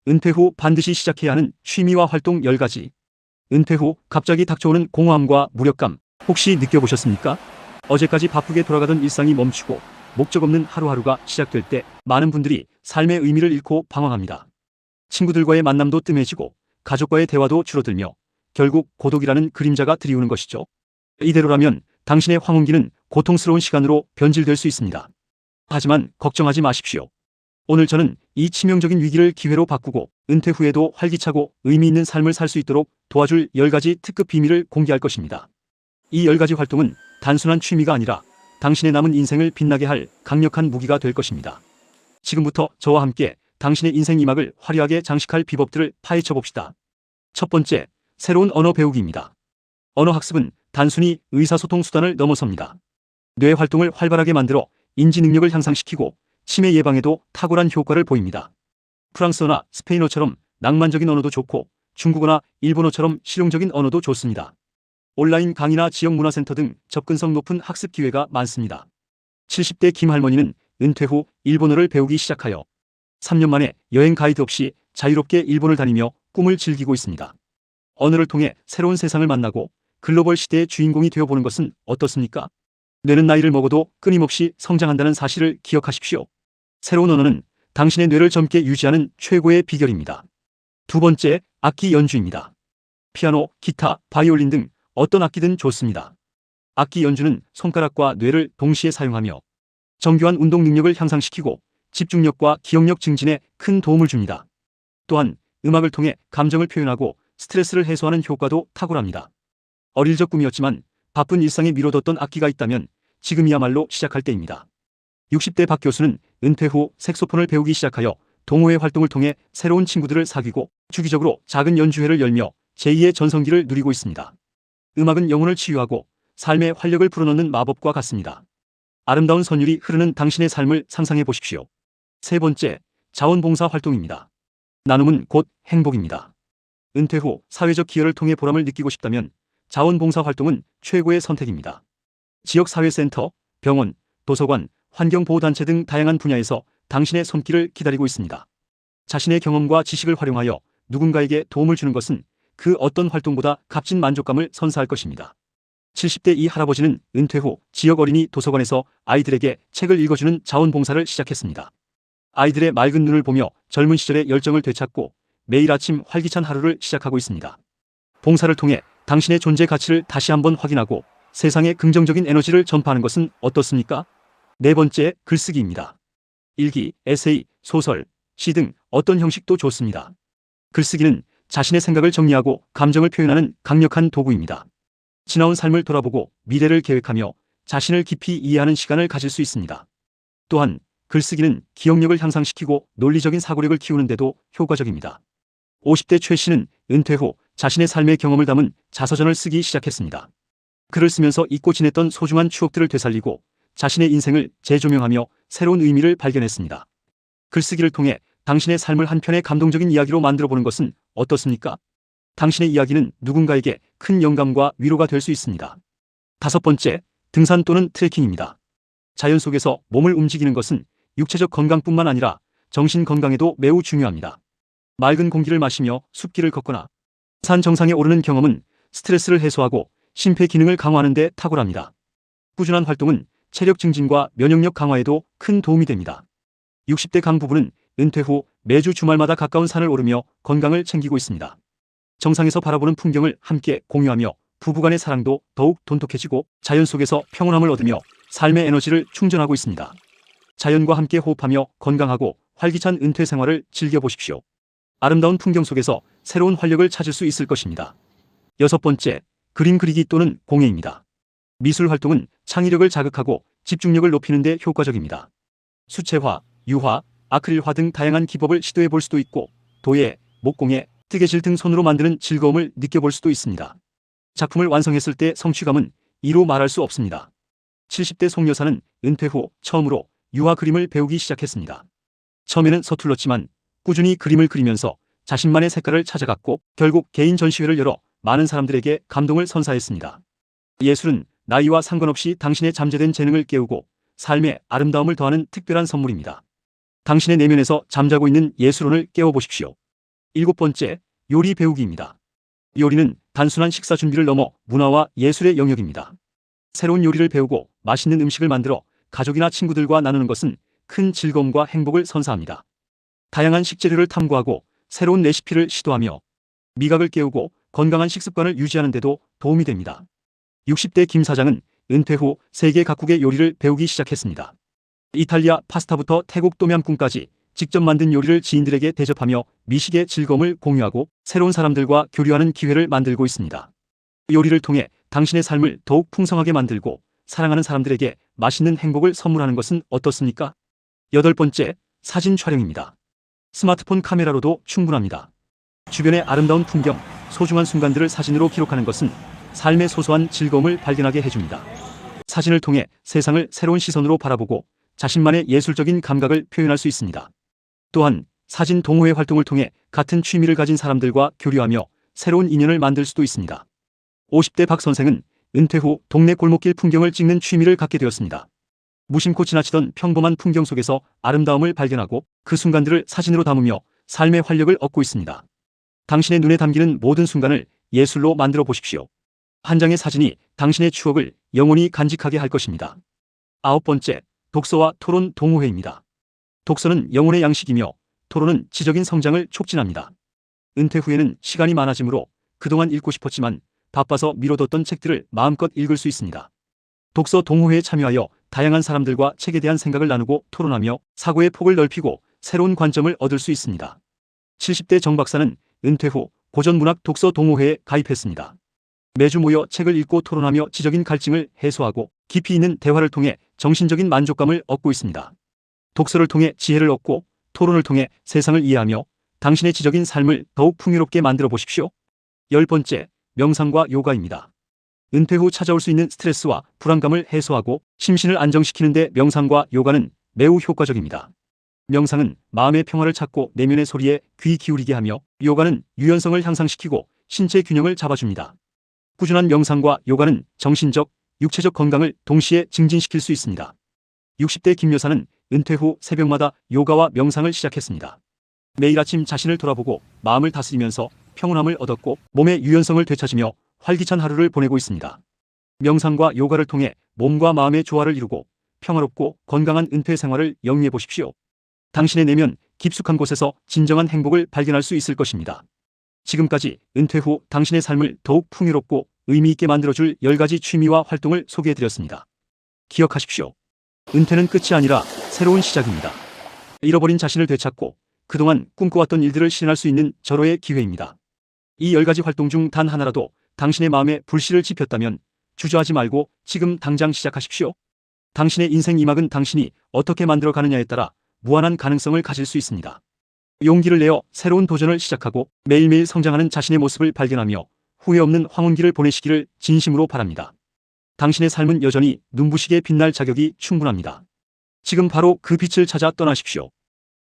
은퇴 후 반드시 시작해야 하는 취미와 활동 10가지. 은퇴 후 갑자기 닥쳐오는 공허함과 무력감 혹시 느껴보셨습니까? 어제까지 바쁘게 돌아가던 일상이 멈추고 목적 없는 하루하루가 시작될 때 많은 분들이 삶의 의미를 잃고 방황합니다. 친구들과의 만남도 뜸해지고 가족과의 대화도 줄어들며 결국 고독이라는 그림자가 드리우는 것이죠. 이대로라면 당신의 황혼기는 고통스러운 시간으로 변질될 수 있습니다. 하지만 걱정하지 마십시오. 오늘 저는 이 치명적인 위기를 기회로 바꾸고 은퇴 후에도 활기차고 의미 있는 삶을 살 수 있도록 도와줄 10가지 특급 비밀을 공개할 것입니다. 이 10가지 활동은 단순한 취미가 아니라 당신의 남은 인생을 빛나게 할 강력한 무기가 될 것입니다. 지금부터 저와 함께 당신의 인생 이막을 화려하게 장식할 비법들을 파헤쳐 봅시다. 첫 번째, 새로운 언어 배우기입니다. 언어 학습은 단순히 의사소통 수단을 넘어섭니다. 뇌 활동을 활발하게 만들어 인지 능력을 향상시키고 치매 예방에도 탁월한 효과를 보입니다. 프랑스어나 스페인어처럼 낭만적인 언어도 좋고 중국어나 일본어처럼 실용적인 언어도 좋습니다. 온라인 강의나 지역 문화센터 등 접근성 높은 학습 기회가 많습니다. 70대 김 할머니는 은퇴 후 일본어를 배우기 시작하여 3년 만에 여행 가이드 없이 자유롭게 일본을 다니며 꿈을 즐기고 있습니다. 언어를 통해 새로운 세상을 만나고 글로벌 시대의 주인공이 되어보는 것은 어떻습니까? 뇌는 나이를 먹어도 끊임없이 성장한다는 사실을 기억하십시오. 새로운 언어는 당신의 뇌를 젊게 유지하는 최고의 비결입니다. 두 번째, 악기 연주입니다. 피아노, 기타, 바이올린 등 어떤 악기든 좋습니다. 악기 연주는 손가락과 뇌를 동시에 사용하며 정교한 운동 능력을 향상시키고 집중력과 기억력 증진에 큰 도움을 줍니다. 또한 음악을 통해 감정을 표현하고 스트레스를 해소하는 효과도 탁월합니다. 어릴 적 꿈이었지만 바쁜 일상에 미뤄뒀던 악기가 있다면 지금이야말로 시작할 때입니다. 60대 박 교수는 은퇴 후 색소폰을 배우기 시작하여 동호회 활동을 통해 새로운 친구들을 사귀고 주기적으로 작은 연주회를 열며 제2의 전성기를 누리고 있습니다. 음악은 영혼을 치유하고 삶의 활력을 불어넣는 마법과 같습니다. 아름다운 선율이 흐르는 당신의 삶을 상상해 보십시오. 세 번째, 자원봉사 활동입니다. 나눔은 곧 행복입니다. 은퇴 후 사회적 기여를 통해 보람을 느끼고 싶다면 자원봉사 활동은 최고의 선택입니다. 지역사회센터, 병원, 도서관, 환경보호단체 등 다양한 분야에서 당신의 손길을 기다리고 있습니다. 자신의 경험과 지식을 활용하여 누군가에게 도움을 주는 것은 그 어떤 활동보다 값진 만족감을 선사할 것입니다. 70대 이 할아버지는 은퇴 후 지역 어린이 도서관에서 아이들에게 책을 읽어주는 자원봉사를 시작했습니다. 아이들의 맑은 눈을 보며 젊은 시절의 열정을 되찾고 매일 아침 활기찬 하루를 시작하고 있습니다. 봉사를 통해 당신의 존재 가치를 다시 한번 확인하고 세상에 긍정적인 에너지를 전파하는 것은 어떻습니까? 네 번째, 글쓰기입니다. 일기, 에세이, 소설, 시 등 어떤 형식도 좋습니다. 글쓰기는 자신의 생각을 정리하고 감정을 표현하는 강력한 도구입니다. 지나온 삶을 돌아보고 미래를 계획하며 자신을 깊이 이해하는 시간을 가질 수 있습니다. 또한 글쓰기는 기억력을 향상시키고 논리적인 사고력을 키우는 데도 효과적입니다. 50대 최 씨는 은퇴 후 자신의 삶의 경험을 담은 자서전을 쓰기 시작했습니다. 글을 쓰면서 잊고 지냈던 소중한 추억들을 되살리고 자신의 인생을 재조명하며 새로운 의미를 발견했습니다. 글쓰기를 통해 당신의 삶을 한 편의 감동적인 이야기로 만들어보는 것은 어떻습니까? 당신의 이야기는 누군가에게 큰 영감과 위로가 될 수 있습니다. 다섯 번째, 등산 또는 트레킹입니다. 자연 속에서 몸을 움직이는 것은 육체적 건강뿐만 아니라 정신 건강에도 매우 중요합니다. 맑은 공기를 마시며 숲길을 걷거나 산 정상에 오르는 경험은 스트레스를 해소하고 심폐 기능을 강화하는 데 탁월합니다. 꾸준한 활동은 체력 증진과 면역력 강화에도 큰 도움이 됩니다. 60대 강 부부는 은퇴 후 매주 주말마다 가까운 산을 오르며 건강을 챙기고 있습니다. 정상에서 바라보는 풍경을 함께 공유하며 부부간의 사랑도 더욱 돈독해지고 자연 속에서 평온함을 얻으며 삶의 에너지를 충전하고 있습니다. 자연과 함께 호흡하며 건강하고 활기찬 은퇴 생활을 즐겨보십시오. 아름다운 풍경 속에서 새로운 활력을 찾을 수 있을 것입니다. 여섯 번째, 그림 그리기 또는 공예입니다. 미술 활동은 창의력을 자극하고 집중력을 높이는 데 효과적입니다. 수채화, 유화, 아크릴화 등 다양한 기법을 시도해 볼 수도 있고 도예, 목공예, 뜨개질 등 손으로 만드는 즐거움을 느껴볼 수도 있습니다. 작품을 완성했을 때 성취감은 이루 말할 수 없습니다. 70대 송 여사는 은퇴 후 처음으로 유화 그림을 배우기 시작했습니다. 처음에는 서툴렀지만 꾸준히 그림을 그리면서 자신만의 색깔을 찾아갔고 결국 개인 전시회를 열어 많은 사람들에게 감동을 선사했습니다. 예술은 나이와 상관없이 당신의 잠재된 재능을 깨우고 삶의 아름다움을 더하는 특별한 선물입니다. 당신의 내면에서 잠자고 있는 예술혼을 깨워보십시오. 7번째, 요리 배우기입니다. 요리는 단순한 식사 준비를 넘어 문화와 예술의 영역입니다. 새로운 요리를 배우고 맛있는 음식을 만들어 가족이나 친구들과 나누는 것은 큰 즐거움과 행복을 선사합니다. 다양한 식재료를 탐구하고 새로운 레시피를 시도하며 미각을 깨우고 건강한 식습관을 유지하는 데도 도움이 됩니다. 60대 김 사장은 은퇴 후 세계 각국의 요리를 배우기 시작했습니다. 이탈리아 파스타부터 태국 똠얌꿍까지 직접 만든 요리를 지인들에게 대접하며 미식의 즐거움을 공유하고 새로운 사람들과 교류하는 기회를 만들고 있습니다. 요리를 통해 당신의 삶을 더욱 풍성하게 만들고 사랑하는 사람들에게 맛있는 행복을 선물하는 것은 어떻습니까? 8번째, 사진 촬영입니다. 스마트폰 카메라로도 충분합니다. 주변의 아름다운 풍경, 소중한 순간들을 사진으로 기록하는 것은 삶의 소소한 즐거움을 발견하게 해줍니다. 사진을 통해 세상을 새로운 시선으로 바라보고 자신만의 예술적인 감각을 표현할 수 있습니다. 또한 사진 동호회 활동을 통해 같은 취미를 가진 사람들과 교류하며 새로운 인연을 만들 수도 있습니다. 50대 박 선생은 은퇴 후 동네 골목길 풍경을 찍는 취미를 갖게 되었습니다. 무심코 지나치던 평범한 풍경 속에서 아름다움을 발견하고 그 순간들을 사진으로 담으며 삶의 활력을 얻고 있습니다. 당신의 눈에 담기는 모든 순간을 예술로 만들어 보십시오. 한 장의 사진이 당신의 추억을 영원히 간직하게 할 것입니다. 9번째, 독서와 토론 동호회입니다. 독서는 영혼의 양식이며 토론은 지적인 성장을 촉진합니다. 은퇴 후에는 시간이 많아지므로 그동안 읽고 싶었지만 바빠서 미뤄뒀던 책들을 마음껏 읽을 수 있습니다. 독서 동호회에 참여하여 다양한 사람들과 책에 대한 생각을 나누고 토론하며 사고의 폭을 넓히고 새로운 관점을 얻을 수 있습니다. 70대 정 박사는 은퇴 후 고전문학 독서 동호회에 가입했습니다. 매주 모여 책을 읽고 토론하며 지적인 갈증을 해소하고 깊이 있는 대화를 통해 정신적인 만족감을 얻고 있습니다. 독서를 통해 지혜를 얻고 토론을 통해 세상을 이해하며 당신의 지적인 삶을 더욱 풍요롭게 만들어 보십시오. 10번째, 명상과 요가입니다. 은퇴 후 찾아올 수 있는 스트레스와 불안감을 해소하고 심신을 안정시키는 데 명상과 요가는 매우 효과적입니다. 명상은 마음의 평화를 찾고 내면의 소리에 귀 기울이게 하며 요가는 유연성을 향상시키고 신체 균형을 잡아줍니다. 꾸준한 명상과 요가는 정신적, 육체적 건강을 동시에 증진시킬 수 있습니다. 60대 김 여사는 은퇴 후 새벽마다 요가와 명상을 시작했습니다. 매일 아침 자신을 돌아보고 마음을 다스리면서 평온함을 얻었고 몸의 유연성을 되찾으며 활기찬 하루를 보내고 있습니다. 명상과 요가를 통해 몸과 마음의 조화를 이루고 평화롭고 건강한 은퇴 생활을 영위해 보십시오. 당신의 내면 깊숙한 곳에서 진정한 행복을 발견할 수 있을 것입니다. 지금까지 은퇴 후 당신의 삶을 더욱 풍요롭고 의미 있게 만들어줄 10가지 취미와 활동을 소개해드렸습니다. 기억하십시오. 은퇴는 끝이 아니라 새로운 시작입니다. 잃어버린 자신을 되찾고 그동안 꿈꿔왔던 일들을 실현할 수 있는 절호의 기회입니다. 이 10가지 활동 중 단 하나라도 당신의 마음에 불씨를 지폈다면 주저하지 말고 지금 당장 시작하십시오. 당신의 인생 2막은 당신이 어떻게 만들어 가느냐에 따라 무한한 가능성을 가질 수 있습니다. 용기를 내어 새로운 도전을 시작하고 매일매일 성장하는 자신의 모습을 발견하며 후회 없는 황혼기를 보내시기를 진심으로 바랍니다. 당신의 삶은 여전히 눈부시게 빛날 자격이 충분합니다. 지금 바로 그 빛을 찾아 떠나십시오.